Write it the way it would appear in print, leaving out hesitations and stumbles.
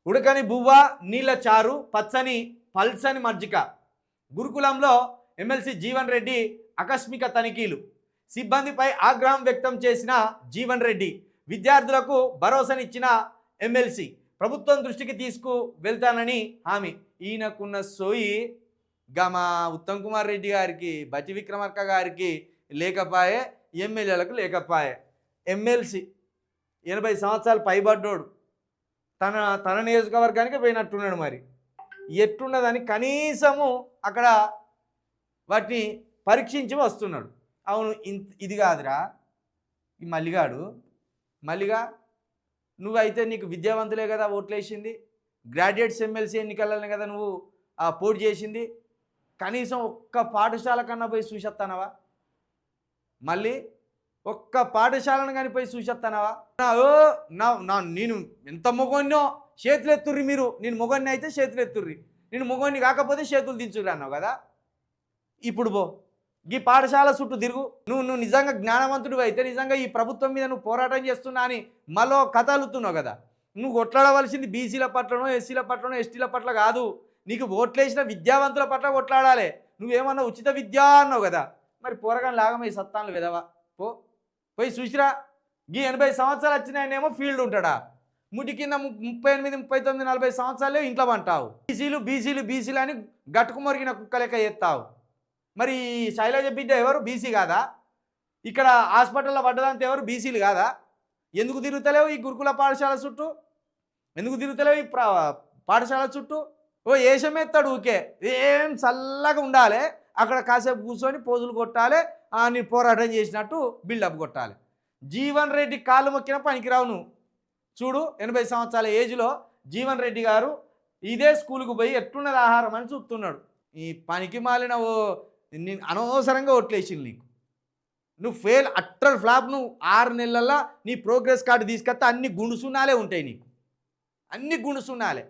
ఉడకని బువ్వ నీళ్ళ చారు పచ్చని పల్సని మజ్జిక. గురుకులంలో ఎమ్మెల్సీ జీవన్ రెడ్డి ఆకస్మిక తనిఖీలు. సిబ్బందిపై ఆగ్రహం వ్యక్తం చేసిన జీవన్ రెడ్డి. విద్యార్థులకు భరోసానిచ్చిన ఎమ్మెల్సీ ప్రభుత్వం దృష్టికి తీసుకు వెళ్తానని హామీ. ఈయనకున్న సోయి గమా ఉత్తమ్ కుమార్ రెడ్డి గారికి, బట్టి విక్రమార్క గారికి లేకపాయే, ఎమ్మెల్యేలకు లేకపాయే. ఎమ్మెల్సీ 80 సంవత్సరాలు పైబడ్డోడు తన నియోజకవర్గానికి పోయినట్టున్నాడు. మరి ఎట్టున్నదని కనీసము అక్కడ వాటిని పరీక్షించి వస్తున్నాడు. అవును, ఇది కాదురా ఈ మల్లిగా నువ్వైతే నీకు విద్యావంతులే కదా ఓట్లేసింది, గ్రాడ్యుయేట్స్ ఎమ్మెల్సీ ఎన్నికలని కదా నువ్వు పోటీ చేసింది. కనీసం ఒక్క పాఠశాల కన్నా పోయి చూసేస్తానవా? మళ్ళీ ఒక్క పాఠశాలను కానీ పోయి చూసేస్తానవా? నేను ఎంత మొగోన్నో చేతులు ఎత్తుర్రి మీరు. నేను మొగోన్ని అయితే చేతులు ఎత్తుర్రి, నేను మొగోన్ని కాకపోతే చేతులు దించుర్రి అన్నావు కదా. ఇప్పుడు పో ఈ పాఠశాల చుట్టూ తిరుగు. నువ్వు నిజంగా జ్ఞానవంతుడు అయితే నిజంగా ఈ ప్రభుత్వం మీద నువ్వు పోరాటం చేస్తున్నా అని మళ్ళీ కథ అల్లుతున్నావు కదా. నువ్వు కొట్లాడవలసింది బీసీల పట్లనో, ఎస్సీల పట్లనో, ఎస్టీల పట్ల కాదు. నీకు ఓట్లేసిన విద్యావంతుల పట్ల కొట్లాడాలి. నువ్వేమన్నా ఉచిత విద్య అన్నావు కదా. మరి పోరగాని లాగమై సత్తాను విధవా, పోయి చూసిరా. ఈ 80 సంవత్సరాలు వచ్చినాయనేమో ఫీల్డ్ ఉంటాడా? ముడి కింద 38, 39, 40 సంవత్సరాలే ఇంట్లో అంటావు. బీసీలు అని గట్టుకు మొరిగిన కుక్క లెక్క చేస్తావు. మరి శైలజ బిడ్డ ఎవరు? బీసీ కాదా? ఇక్కడ హాస్పిటల్లో పడ్డదంతా ఎవరు? బీసీలు కాదా? ఎందుకు తిరుగుతలేవు ఈ గురుకుల పాఠశాల చుట్టూ? ఎందుకు తిరుగుతలేవు ఈ పాఠశాల చుట్టూ? ఏషమెత్తాడు ఊకే. ఏం చల్లగా ఉండాలి అక్కడ, కాసేపు కూర్చొని పోజులు కొట్టాలి, నీ పోరాటం చేసినట్టు బిల్డప్ కొట్టాలి. జీవన్ రెడ్డి కాళ్ళు మొక్కిన పనికిరావు నువ్వు. చూడు 80 సంవత్సరాల ఏజ్లో జీవన్ రెడ్డి గారు ఇదే స్కూల్కు పోయి ఎట్టున్నది ఆహారం అని చూస్తున్నాడు. ఈ పనికి మాలిన అనవసరంగా ఓట్లేసింది నీకు. నువ్వు ఫెయిల్, అట్టర్ ఫ్లాప్. నువ్వు 6 నెలల్లో నీ ప్రోగ్రెస్ కార్డు తీసుకొస్తే అన్ని గుండుసున్నాలే ఉంటాయి నీకు, అన్ని గుండుసున్నాలే.